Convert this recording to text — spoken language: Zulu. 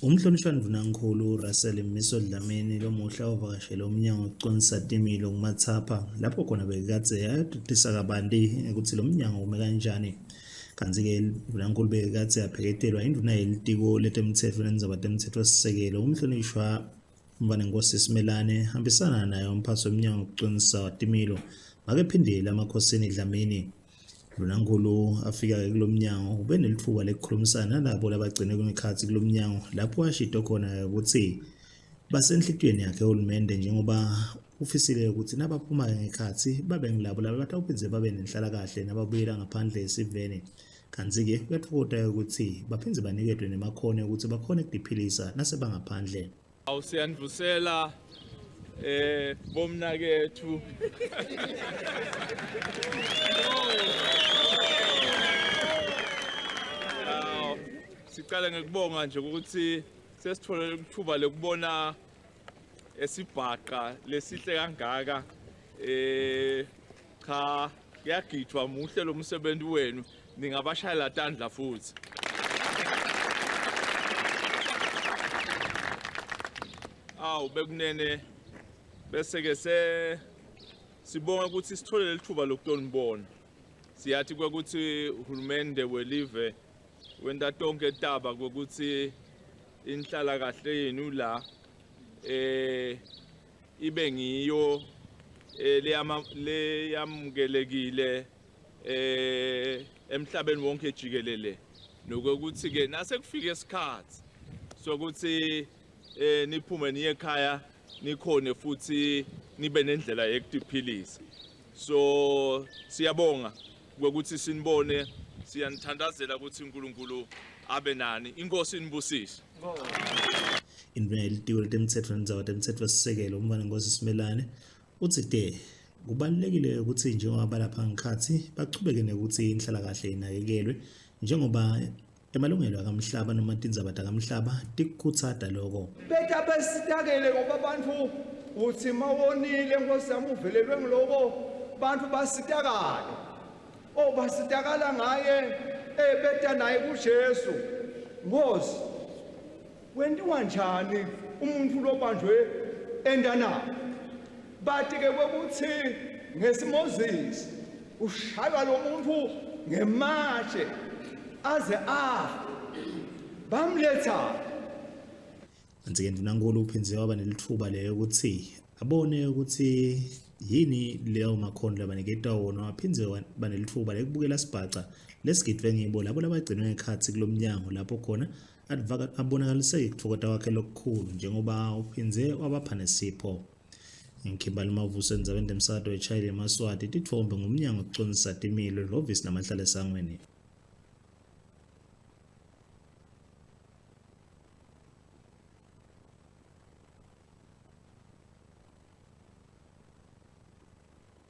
Umhlonishwa Mvunankhulu Russell Mmiso Dlamini lomuhla ovakashele umnyango wokuconisa timilo kuMathapha lapho khona bekade ayadidisa kabanti ukuthi lo mnyango ume kanjani. Kanti-ke Mvunankhulu bekade yapheketelwa induna yelitiko letemthetho nendzaba temthetho-sisekelo umhlonishwa Mbanenkosi Simelane hambisana naye umphathi womnyango wokuconisa timilo makephindile amakhosini Dlamini. Mvunankhulu afika kulo mnyango ube nelithuba lekukhulumisana nalabo labagcine kwimikhathi kulo mnyango lapho ashito khona ukuthi basenhlitweni yakhe uhulumende njengoba ufisile ukuthi nabaphuma ngekhathi babe ngilabo laba batawuphinze babe nenhlalakahle nababuyela ngaphandle esiveni. Kanti-ke kuyathukuta ukuthi baphindze banikedwe nemakhono ukuthi bakhone ukudiphilisa nasebangaphandle. Awusiyanivusela bomnakethu Siqala ngikubonga nje ukuthi sesithole ithuba lokubona esibhaqa lesihle kangaka cha kuyagithwa muhle lo msebenzi wenu ningabashayela tandla futhi. Bekunene bese ke sibonga ukuthi sithole lelithuba lokutonibona. Siyathi ukuthi uhulumende welive wenda tonke taba ukuthi inhlala kahle yenu la ibe ngiyo leyamukelekile emhlabeni wonke jikelele nokuthi ke nase kufika isikhathi sokuthi niphume niye ekhaya nikhone futhi nibe nendlela yekudiphilisa. So siyabonga ukuthi sinibone siyanithandazela ukuthi uNkulunkulu abe nani. Inkosi inibusise. Induna yelitiko letemthetho nendzaba temthetho-sisekelo uMbanenkosi Simelane uthi kubalulekile ukuthi njengoba balapha ngekhathi bachubeke nokuthi inhlalakahle inakekelwe njengoba emalungelo akamhlaba noma tindzaba takamhlaba tikukhutsata lokho. Beta besitakele ngoba abantu uthi mawonile Nkosi yami uvelelwe ngiloko bantu basitakala. Basitakala ngaye beta naye kuJesu. Nkosi wendiwa njani umuntu lobanjwe endana? Bathi ke ukuthi ngesimozisi ushaywa lo muntu ngematshe aze bamletha. Kanti-ke Mvunankhulu uphinze waba nelithuba leyo ukuthi abone ukuthi yini leyo makhono labaniketa wona waphindze banelithuba lekubukela sibhaca lesigidwe ngibo labo labagcinwe ngekhathi kulo mnyango lapho khona abonakaliseke ukuthokota kwakhe lokukhulu njengoba uphinze wabapha nesipho. Ngikhimbali Mavuso endzabeni temsakato eChile eMaswati titfombe ngumnyango wokuconisa timilo lovisi namahlala esangweni.